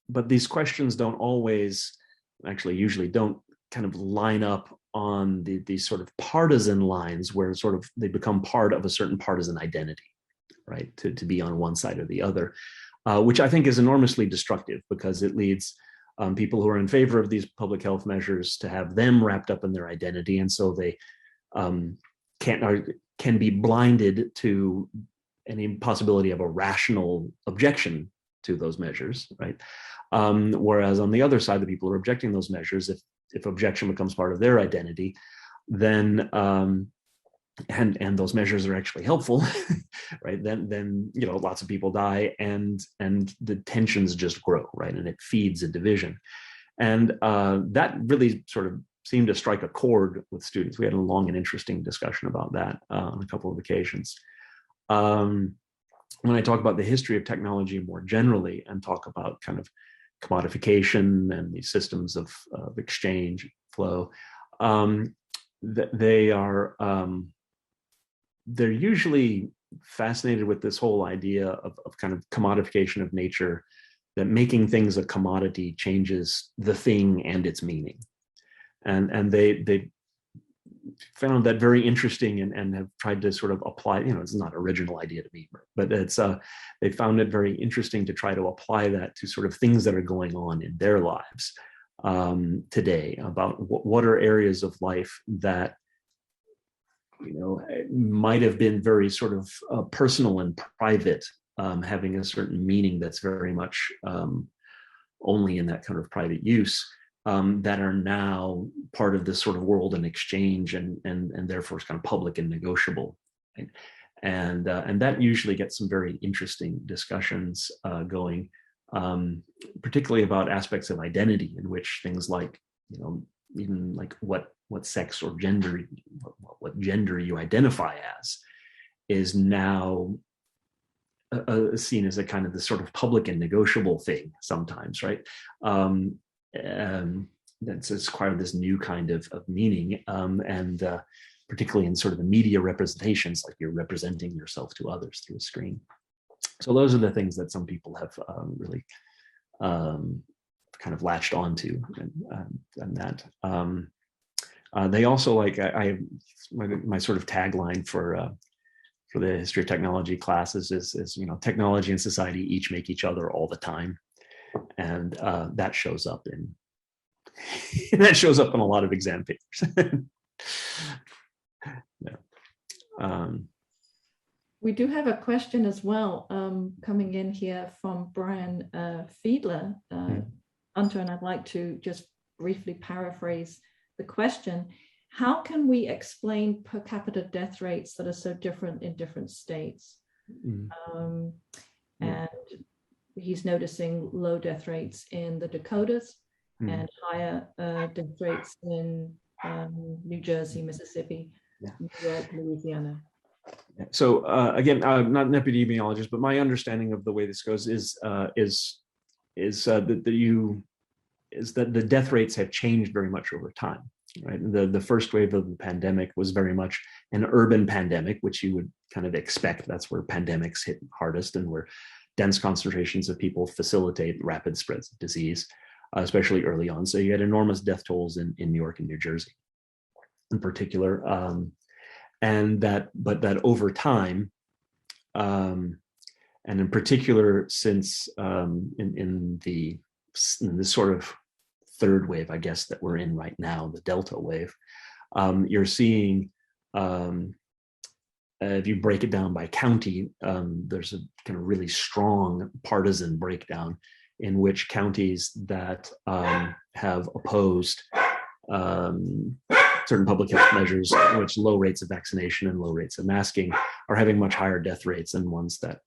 But these questions don't always, actually usually don't kind of line up on these sort of partisan lines where sort of they become part of a certain partisan identity, right? To be on one side or the other, which I think is enormously destructive because it leads people who are in favor of these public health measures to have them wrapped up in their identity. And so they can be blinded to any possibility of a rational objection to those measures, right? Whereas on the other side, the people who are objecting those measures, if objection becomes part of their identity, then and those measures are actually helpful, right? Then you know, lots of people die, and the tensions just grow, right? And it feeds a division, and that really sort of seemed to strike a chord with students. We had a long and interesting discussion about that on a couple of occasions. When I talk about the history of technology more generally and talk about kind of commodification and these systems of exchange flow, they're usually fascinated with this whole idea of kind of commodification of nature, that making things a commodity changes the thing and its meaning. And they found that very interesting, and have tried to sort of apply, it's not an original idea to me, but it's they found it very interesting to try to apply that to sort of things that are going on in their lives today, about what are areas of life that might have been very sort of personal and private, having a certain meaning that's very much only in that kind of private use, that are now part of this sort of world and exchange, and therefore it's kind of public and negotiable. Right? And that usually gets some very interesting discussions going, particularly about aspects of identity, in which things like, even like what sex or gender, what gender you identify as, is now seen as a kind of this sort of public and negotiable thing sometimes, right? It's quite of this new kind of meaning, and particularly in sort of the media representations, like you're representing yourself to others through a screen. So those are the things that some people have really kind of latched onto, and that. They also like, my sort of tagline for the history of technology classes is technology and society each make each other all the time, and that shows up in a lot of exam papers. Yeah. We do have a question as well coming in here from Brian Fiedler, Unter, and I'd like to just briefly paraphrase the question. How can we explain per capita death rates that are so different in different states? And he's noticing low death rates in the Dakotas and higher death rates in New Jersey, Mississippi, New York, Louisiana. So again, I'm not an epidemiologist, but my understanding of the way this goes is that the death rates have changed very much over time. Right, the first wave of the pandemic was very much an urban pandemic, which you would kind of expect. That's where pandemics hit hardest, and where dense concentrations of people facilitate rapid spreads of disease, especially early on. So you had enormous death tolls in New York and New Jersey, in particular, but that over time, and in particular since in this sort of third wave, I guess, that we're in right now, the Delta wave, you're seeing, if you break it down by county, there's a kind of really strong partisan breakdown in which counties that have opposed certain public health measures, in which low rates of vaccination and low rates of masking are having much higher death rates than ones that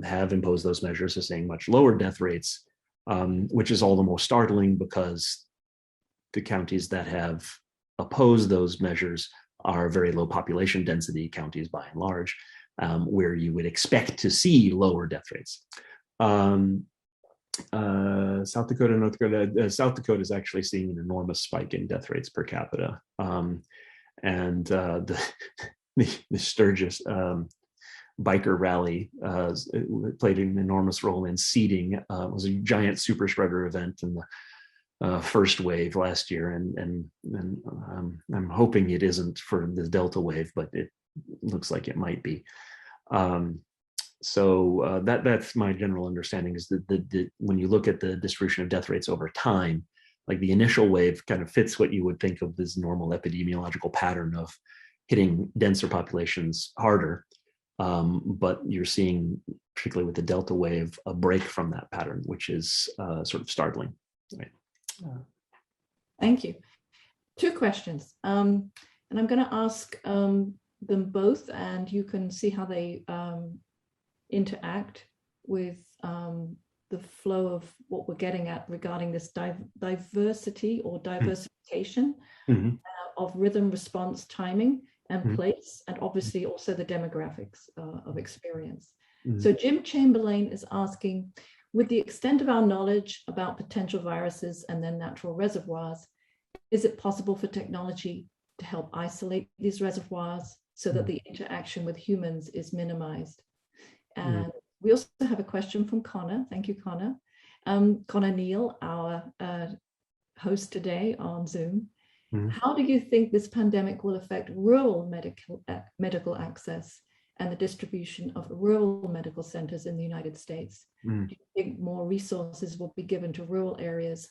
have imposed those measures, are seeing much lower death rates. Which is all the more startling because the counties that have opposed those measures are very low population density counties by and large, where you would expect to see lower death rates. South Dakota, North Dakota, South Dakota is actually seeing an enormous spike in death rates per capita. And the Sturgis biker rally played an enormous role in seeding. It was a giant super spreader event in the first wave last year, and I'm hoping it isn't for the Delta wave, but it looks like it might be. So that's my general understanding, is that when you look at the distribution of death rates over time, like the initial wave kind of fits what you would think of as normal epidemiological pattern of hitting denser populations harder. But you're seeing, particularly with the Delta wave, a break from that pattern, which is sort of startling. Right. Thank you. Two questions, and I'm going to ask them both, and you can see how they interact with the flow of what we're getting at regarding this diversity or diversification of rhythm, response, timing, and place, and obviously also the demographics of experience. So Jim Chamberlain is asking, with the extent of our knowledge about potential viruses and their natural reservoirs, is it possible for technology to help isolate these reservoirs so that the interaction with humans is minimized. And we also have a question from Connor. Thank you, Connor. Connor Neal, our host today on Zoom. How do you think this pandemic will affect rural medical access and the distribution of rural medical centers in the United States? Do you think more resources will be given to rural areas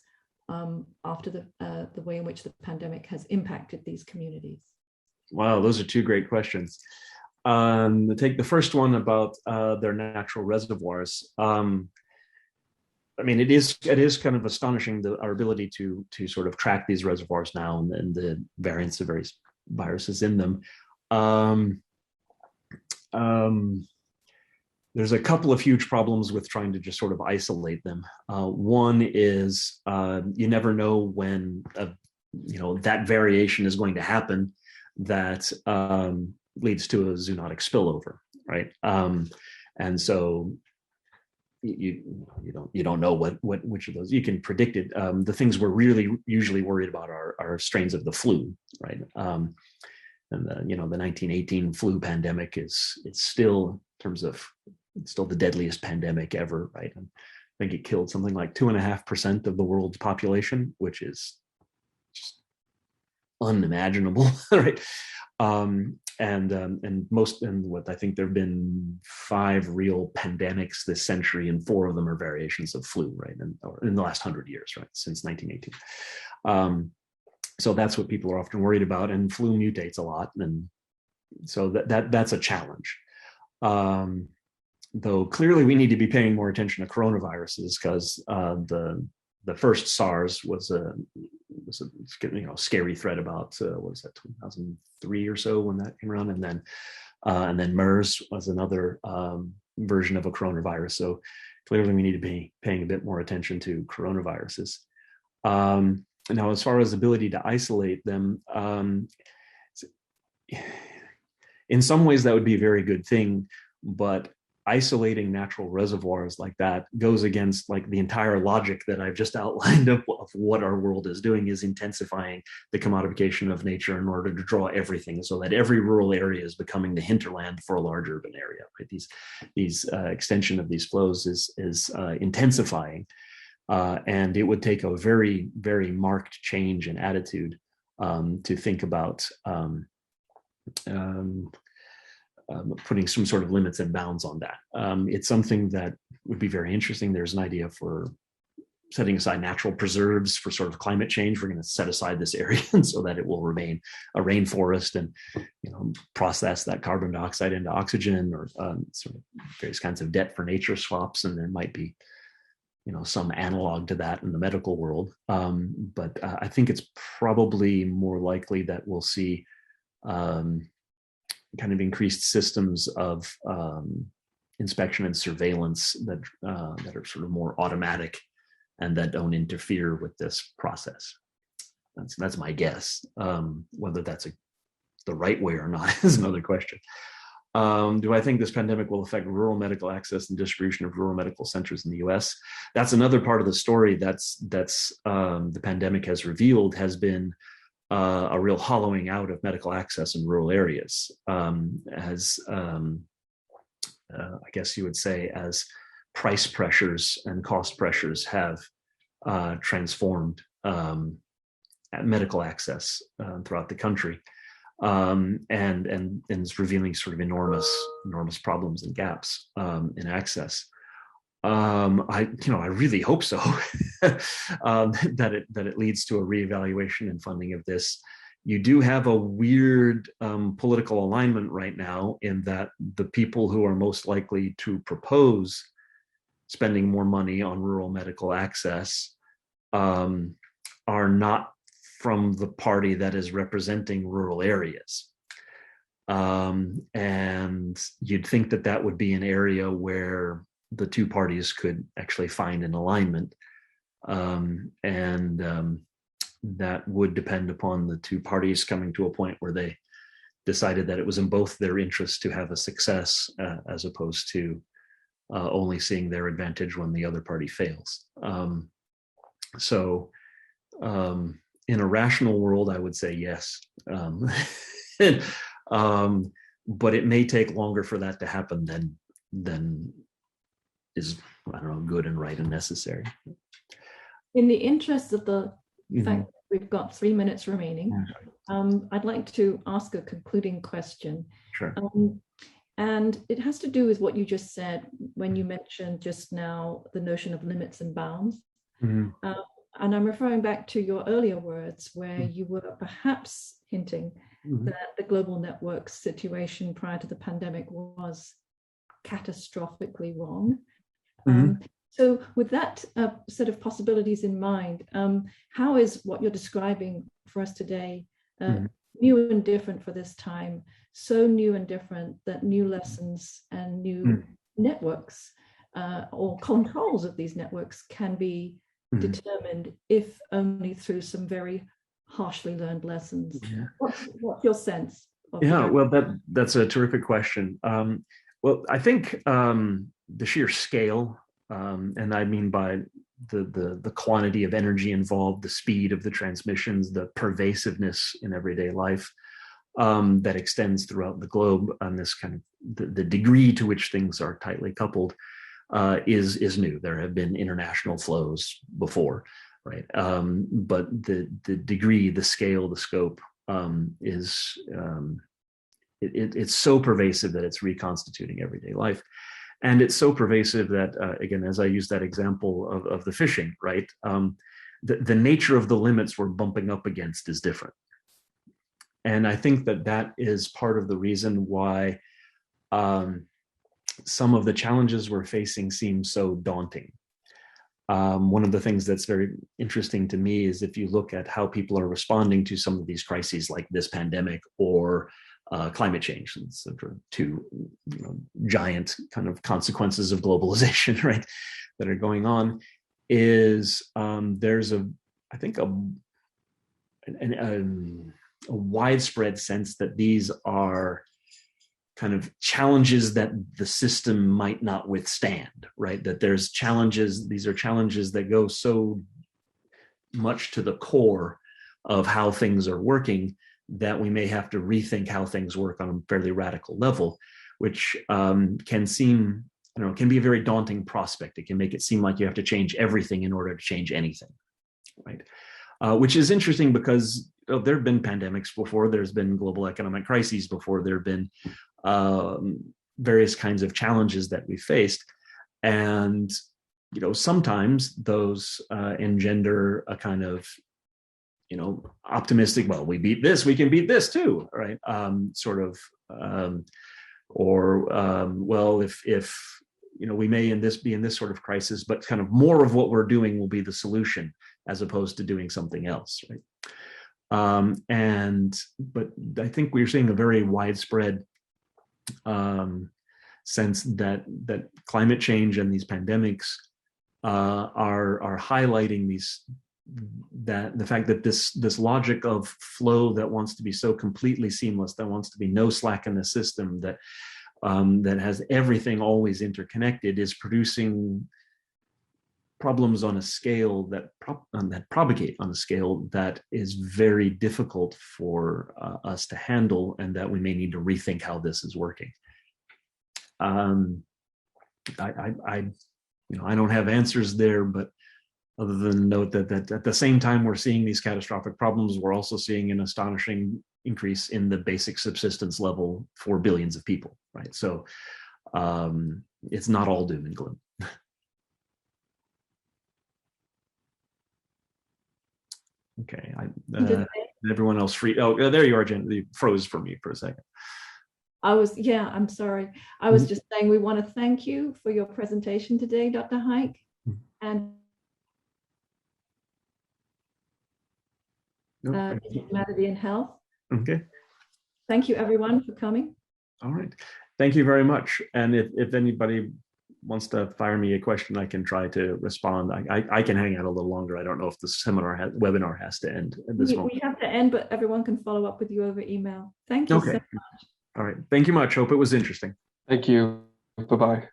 after the way in which the pandemic has impacted these communities? Wow, those are two great questions. To take the first one about their natural reservoirs. I mean, it is kind of astonishing our ability to sort of track these reservoirs now and the variants of various viruses in them. There's a couple of huge problems with trying to just sort of isolate them. One is you never know when that variation is going to happen that leads to a zoonotic spillover, right? And so you don't know which of those you can predict it. The things we're really usually worried about are strains of the flu, right? And the 1918 flu pandemic it's still the deadliest pandemic ever, right? And I think it killed something like 2.5% of the world's population, which is just unimaginable, right? And what I think there have been 5 real pandemics this century, and 4 of them are variations of flu, right? Or in the last 100 years, right? Since 1918. So that's what people are often worried about, and flu mutates a lot, and so that's a challenge. Though clearly we need to be paying more attention to coronaviruses, because the first SARS was a scary threat about what was that, 2003 or so when that came around, and then MERS was another version of a coronavirus. So clearly we need to be paying a bit more attention to coronaviruses. Now, as far as ability to isolate them, in some ways that would be a very good thing, but isolating natural reservoirs like that goes against like the entire logic that I've just outlined of what our world is doing, is intensifying the commodification of nature in order to draw everything, so that every rural area is becoming the hinterland for a large urban area, right? These extension of these flows is intensifying, and it would take a very, very marked change in attitude to think about putting some sort of limits and bounds on that. It's something that would be very interesting. There's an idea for setting aside natural preserves for sort of climate change. We're going to set aside this area so that it will remain a rainforest, and process that carbon dioxide into oxygen, or sort of various kinds of debt for nature swaps. And there might be some analog to that in the medical world. But I think it's probably more likely that we'll see kind of increased systems of inspection and surveillance that are sort of more automatic and that don't interfere with this process. That's my guess. Whether that's the right way or not is another question. Do I think this pandemic will affect rural medical access and distribution of rural medical centers in the US? That's another part of the story that's the pandemic has revealed, has been a real hollowing out of medical access in rural areas, as I guess you would say, as price pressures and cost pressures have transformed medical access throughout the country, and it's revealing sort of enormous problems and gaps in access. I really hope so, that it leads to a reevaluation and funding of this. You do have a weird political alignment right now, in that the people who are most likely to propose spending more money on rural medical access are not from the party that is representing rural areas. And you'd think that would be an area where the two parties could actually find an alignment, and that would depend upon the two parties coming to a point where they decided that it was in both their interests to have a success, as opposed to only seeing their advantage when the other party fails. So in a rational world, I would say yes. But it may take longer for that to happen than is, I don't know, good and right and necessary. In the interest of the Mhm. fact that we've got 3 minutes remaining, I'd like to ask a concluding question. Sure. And it has to do with what you just said when you mentioned just now the notion of limits and bounds. Mhm. And I'm referring back to your earlier words where you were perhaps hinting Mhm. that the global network situation prior to the pandemic was catastrophically wrong. Mhm. So with that set of possibilities in mind, how is what you're describing for us today new and different for this time, so new and different that new lessons and new networks or controls of these networks can be determined, if only through some very harshly learned lessons? Yeah. What's your sense of Yeah, well, that's a terrific question. Well, I think the sheer scale, and I mean by the quantity of energy involved, the speed of the transmissions, the pervasiveness in everyday life that extends throughout the globe, and this kind of the degree to which things are tightly coupled is new. There have been international flows before, right? But the degree, the scale, the scope is it's so pervasive that it's reconstituting everyday life. And it's so pervasive that, again, as I use that example of the fishing, right? The nature of the limits we're bumping up against is different. And I think that is part of the reason why some of the challenges we're facing seem so daunting. One of the things that's very interesting to me is if you look at how people are responding to some of these crises like this pandemic or climate change, sort of two giant kind of consequences of globalization, right, that are going on, is there's I think a widespread sense that these are kind of challenges that the system might not withstand, right? That there's challenges, these are challenges that go so much to the core of how things are working that we may have to rethink how things work on a fairly radical level, which can seem, can be a very daunting prospect. It can make it seem like you have to change everything in order to change anything, right? Which is interesting because there have been pandemics before, there's been global economic crises before, there have been various kinds of challenges that we faced. And, sometimes those engender a kind of, optimistic, well, we beat this, we can beat this too, right? Well, if we may be in this sort of crisis, but kind of more of what we're doing will be the solution as opposed to doing something else, right? But I think we're seeing a very widespread sense that climate change and these pandemics are highlighting the fact that this logic of flow that wants to be so completely seamless, that wants to be no slack in the system, that has everything always interconnected, is producing problems on a scale that propagate on a scale that is very difficult for us to handle, and that we may need to rethink how this is working. I don't have answers there, but other than note that at the same time we're seeing these catastrophic problems, we're also seeing an astonishing increase in the basic subsistence level for billions of people, right? So it's not all doom and gloom. Okay, everyone else free? Oh, there you are, Jen. You froze for me for a second. I'm sorry. I was just saying we want to thank you for your presentation today, Dr. Heyck, and humanity and health. Okay. Thank you, everyone, for coming. All right. Thank you very much. And if anybody wants to fire me a question, I can try to respond. I can hang out a little longer. I don't know if the webinar has to end at this moment. We have to end, but everyone can follow up with you over email. Thank you so much. All right. Thank you much. Hope it was interesting. Thank you. Bye-bye.